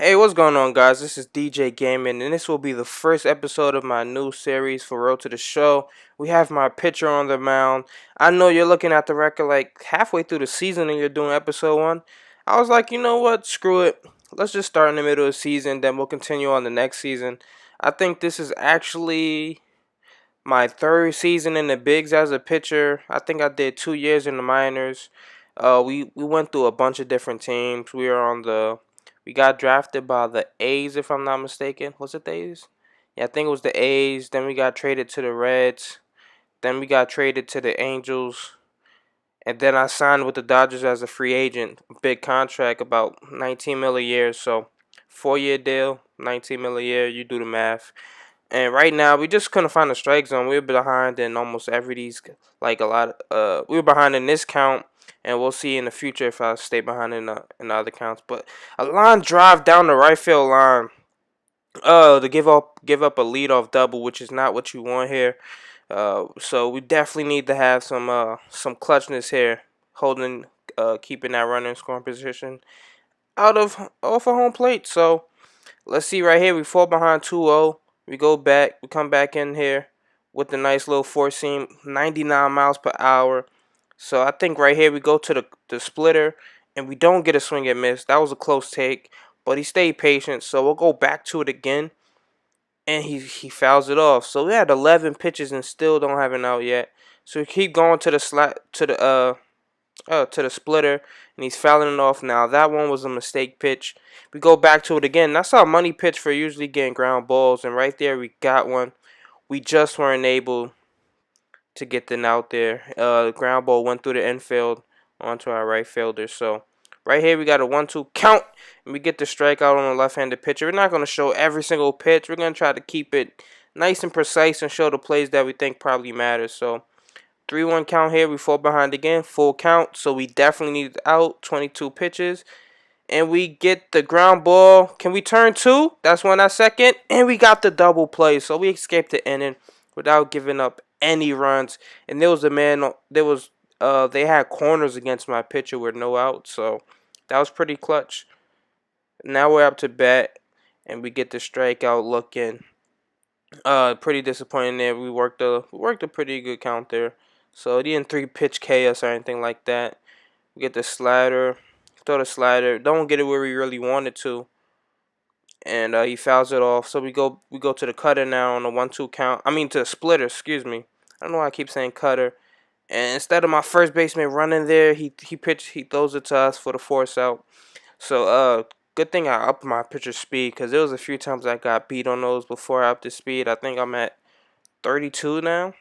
Hey, what's going on, guys? This is DJ Gaming, and this will be the first episode of my new series for Road to the Show. We have my pitcher on the mound. I know you're looking at the record like halfway through the season and you're doing episode 1. I was like, you know what? Screw it. Let's just start in the middle of the season, then we'll continue on the next season. I think this is actually my third season in the bigs as a pitcher. I think I did 2 years in the minors. We went through a bunch of different teams. We got drafted by the A's, if I'm not mistaken. Was it the A's? Yeah, I think it was the A's. Then we got traded to the Reds. Then we got traded to the Angels. And then I signed with the Dodgers as a free agent. Big contract, about 19 mil a year. So 4-year deal, 19 mil a year. You do the math. And right now, we just couldn't find a strike zone. We were behind in almost every these, like a lot. We were behind in this count, and we'll see in the future if I stay behind in the other counts. But a line drive down the right field line, to give up a leadoff double, which is not what you want here. So we definitely need to have some clutchness here, keeping that runner in scoring position off a home plate. So let's see right here. We fall behind 2-0. We go back. We come back in here with the nice little four seam, 99 miles per hour. So I think right here we go to the splitter, and we don't get a swing and miss. That was a close take, but he stayed patient. So we'll go back to it again, and he fouls it off. So we had 11 pitches and still don't have an out yet. So we keep going to the to the splitter, and he's fouling it off now. That one was a mistake pitch. We go back to it again. That's our money pitch for usually getting ground balls, and right there we got one. We just weren't able to get the out there. The ground ball went through the infield onto our right fielder. So right here we got a 1-2 count, and we get the strikeout on the left-handed pitcher. We're not going to show every single pitch. We're going to try to keep it nice and precise and show the plays that we think probably matter. So 3-1 count here. We fall behind again. Full count. So we definitely need out. 22 pitches. And we get the ground ball. Can we turn two? That's one at second. And we got the double play. So we escaped the inning without giving up any runs. And there was a man. They had corners against my pitcher with no out. So that was pretty clutch. Now we're up to bat. And we get the strikeout looking. Pretty disappointing there. We worked a pretty good count there. So it didn't 3-pitch chaos or anything like that. We get the slider, throw the slider, don't get it where we really wanted to, and he fouls it off. So we go to the cutter now on the 1-2 count. I mean to the splitter, excuse me. I don't know why I keep saying cutter. And instead of my first baseman running there, he throws it to us for the force out. So good thing I upped my pitcher speed, because there was a few times I got beat on those before I upped the speed. I think I'm at 32 now.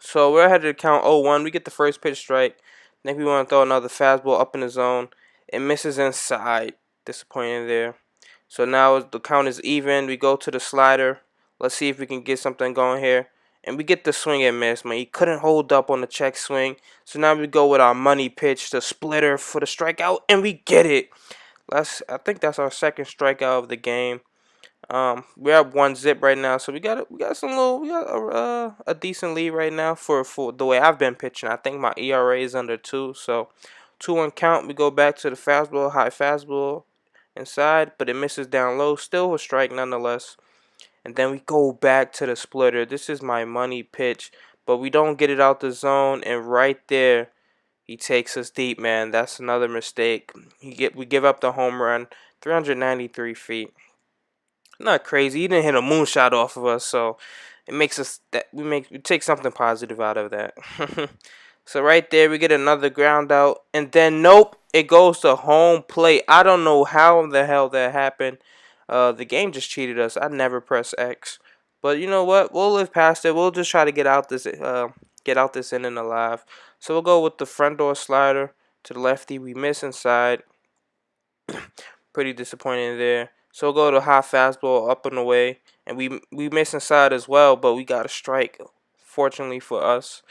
So we're ahead of the count 0-1. We get the first pitch strike. Then we want to throw another fastball up in the zone. It misses inside. Disappointing there. So now the count is even. We go to the slider. Let's see if we can get something going here. And we get the swing and miss, man. He couldn't hold up on the check swing. So now we go with our money pitch, the splitter for the strikeout, and we get it. I think that's our second strikeout of the game. We're up 1-0 right now, so we got a decent lead right now for the way I've been pitching. I think my ERA is under 2, so 2-1 count. We go back to the fastball, high fastball inside, but it misses down low. Still a strike nonetheless. And then we go back to the splitter. This is my money pitch, but we don't get it out the zone, and right there he takes us deep, man. That's another mistake. We give up the home run, 393 feet. Not crazy. He didn't hit a moonshot off of us, so it makes us that we take something positive out of that. So right there, we get another ground out, and then nope, it goes to home plate. I don't know how the hell that happened. The game just cheated us. I never press X, but you know what? We'll live past it. We'll just try to get out this inning alive. So we'll go with the front door slider to the lefty. We miss inside. Pretty disappointing there. So we'll go to high fastball up and away, and we miss inside as well, but we got a strike, fortunately for us.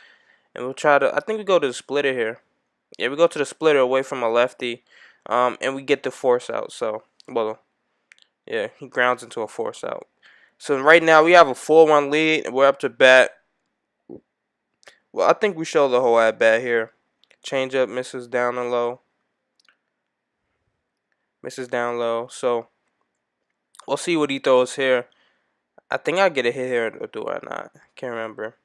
And we'll try to. I think we go to the splitter here. Yeah, we go to the splitter away from a lefty, and we get the force out. So yeah, he grounds into a force out. So right now we have a 4-1 lead, and we're up to bat. Well, I think we show the whole at bat here. Changeup misses down and low. So We'll see what he throws here. I think I get a hit here, or do I not? Can't remember.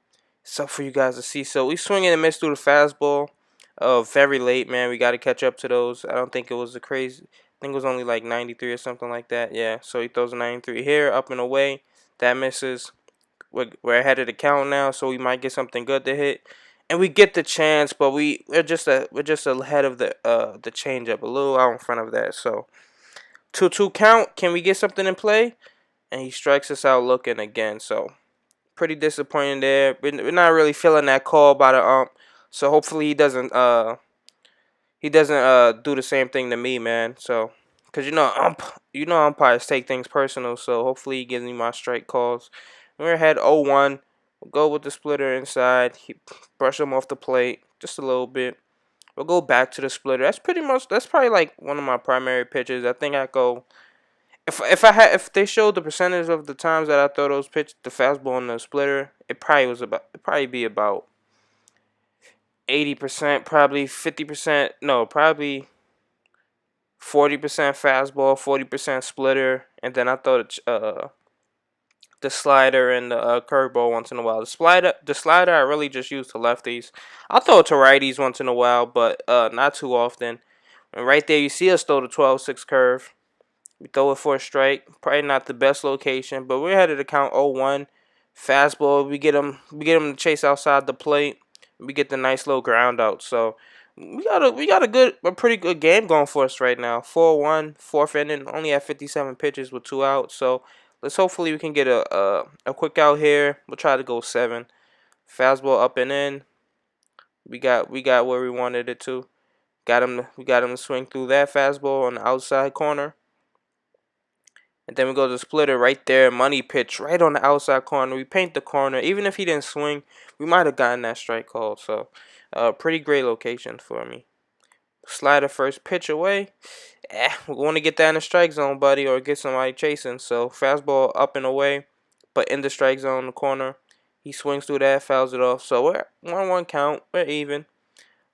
It's up for you guys to see. So we swing and miss through the fastball. Very late, man. We got to catch up to those. I don't think it was a crazy. I think it was only like 93 or something like that. Yeah. So he throws a 93 here, up and away. That misses. We're ahead of the count now, so we might get something good to hit, and we get the chance, but we're just ahead of the changeup, a little out in front of that. So 2-2 count. Can we get something in play? And he strikes us out looking again. So pretty disappointing there. We're not really feeling that call by the ump. So hopefully he doesn't do the same thing to me, man. So because umpires take things personal. So hopefully he gives me my strike calls. We're ahead 0-1. We'll go with the splitter inside. Brush him off the plate just a little bit. We'll go back to the splitter. That's probably like one of my primary pitches. I think I go if they showed the percentage of the times that I throw those pitches, the fastball and the splitter, it'd probably be about 80%, probably 50%. No, probably 40% fastball, 40% splitter, and then I throw the slider and the curveball once in a while. The slider I really just use to lefties. I'll throw it to righties once in a while, but not too often. And right there, you see us throw the 12-6 curve. We throw it for a strike. Probably not the best location, but we're headed to count 0-1. Fastball. We get him to chase outside the plate. We get the nice little ground out. So we got a pretty good game going for us right now. 4-1, fourth inning. Only at 57 pitches with 2 outs. So hopefully we can get a quick out here. We'll try to go 7. Fastball up and in. We got where we wanted it to. We got him to swing through that fastball on the outside corner. And then we go to the splitter right there, money pitch right on the outside corner. We paint the corner. Even if he didn't swing, we might have gotten that strike call. So, pretty great location for me. Slider first pitch away. We want to get that in the strike zone, buddy, or get somebody chasing. So, fastball up and away, but in the strike zone in the corner. He swings through that, fouls it off. So, we're 1-1 count. We're even.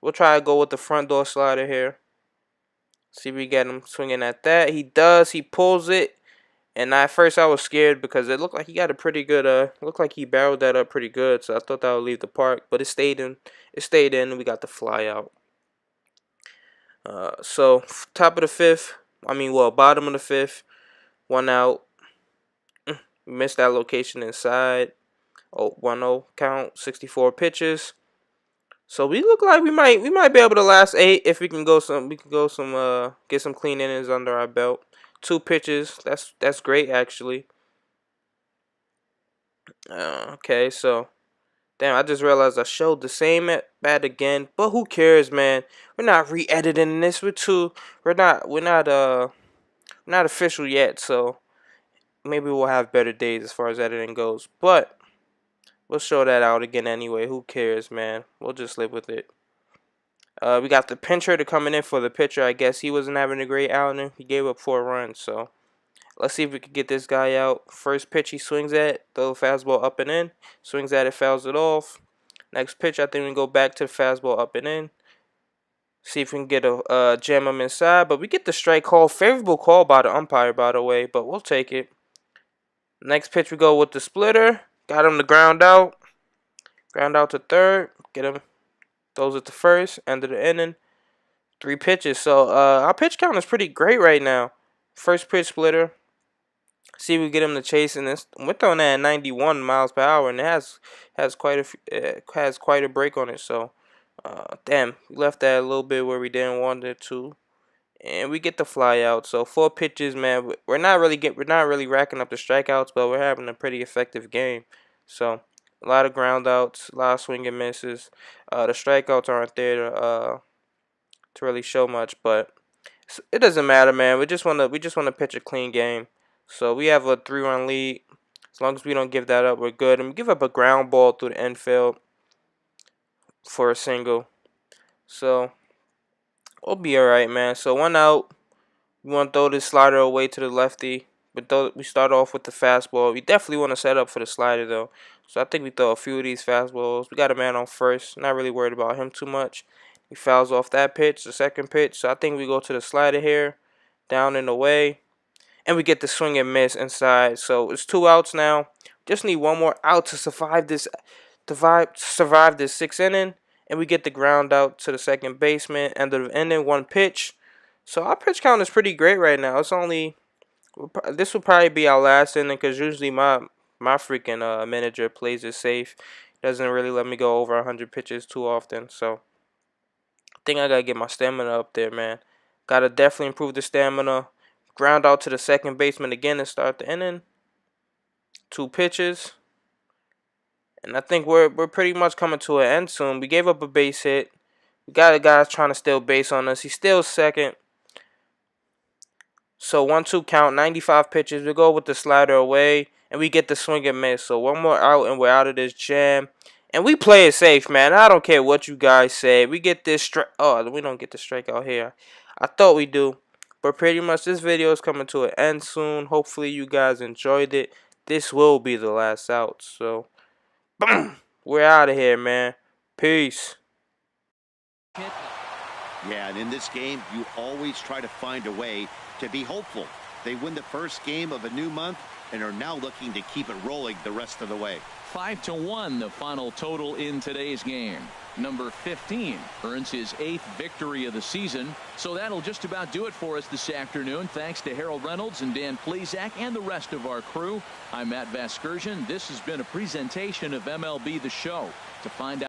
We'll try to go with the front door slider here. See if we get him swinging at that. He does. He pulls it. And at first I was scared because it looked like he got a pretty good looked like he barreled that up pretty good, so I thought that would leave the park, but it stayed in. And we got the fly out. So top of the fifth, bottom of the fifth, 1 out. We missed that location inside. 1-0 count, 64 pitches. So we look like we might be able to last 8 if get some clean innings under our belt. 2 pitches, that's great actually. Okay, so damn, I just realized I showed the same at bat again, but who cares, man? We're not re-editing this. We're not official yet, so maybe we'll have better days as far as editing goes. But we'll show that out again anyway. Who cares, man? We'll just live with it. We got the pincher to coming in for the pitcher. I guess he wasn't having a great outing. He gave up 4 runs, so let's see if we can get this guy out. First pitch he swings at, throw the fastball up and in. Swings at it, fouls it off. Next pitch, I think we go back to the fastball up and in. See if we can get a jam him inside. But we get the strike call. Favorable call by the umpire, by the way, but we'll take it. Next pitch, we go with the splitter. Got him to ground out. Ground out to third. Get him. Throws it to first. End of the inning. 3 pitches. So our pitch count is pretty great right now. First pitch splitter. See if we get him to chase in this. We're throwing that at 91 miles per hour, and it has quite a break on it. So, damn, we left that a little bit where we didn't want it to, and we get the fly out. So 4 pitches, man. We're not really racking up the strikeouts, but we're having a pretty effective game. So a lot of ground outs, a lot of swing and misses. The strikeouts aren't there to really show much, but it doesn't matter, man. We just wanna pitch a clean game. So we have a 3-run lead. As long as we don't give that up, we're good. And we give up a ground ball through the infield for a single. So we'll be alright, man. So 1 out. We want to throw this slider away to the lefty. But we start off with the fastball. We definitely want to set up for the slider, though. So I think we throw a few of these fastballs. We got a man on first. Not really worried about him too much. He fouls off that pitch, the second pitch. So I think we go to the slider here. Down and away. and we get the swing and miss inside. So it's 2 outs now. Just need one more out to survive this sixth inning, and we get the ground out to the second baseman. End of the inning, 1 pitch. So our pitch count is pretty great right now. This will probably be our last inning because usually my freaking manager plays it safe. Doesn't really let me go over 100 pitches too often. So I think I gotta get my stamina up there, man. Gotta definitely improve the stamina. Ground out to the second baseman again and start the inning. 2 pitches. And I think we're pretty much coming to an end soon. We gave up a base hit. We got a guy trying to steal base on us. He's still second. So 1-2 count, 95 pitches. We go with the slider away, and we get the swing and miss. So one more out, and we're out of this jam. And we play it safe, man. I don't care what you guys say. We get this strike. Oh, we don't get the strikeout here. I thought we do. But pretty much this video is coming to an end soon. Hopefully you guys enjoyed it. This will be the last out. So we're out of here, man. Peace. Yeah, and in this game, you always try to find a way to be hopeful. They win the first game of a new month and are now looking to keep it rolling the rest of the way. 5-1 the final total in today's game. Number 15 earns his 8th victory of the season. So that'll just about do it for us this afternoon. Thanks to Harold Reynolds and Dan Plesac and the rest of our crew. I'm Matt Vasgersian. This has been a presentation of MLB The Show. To find out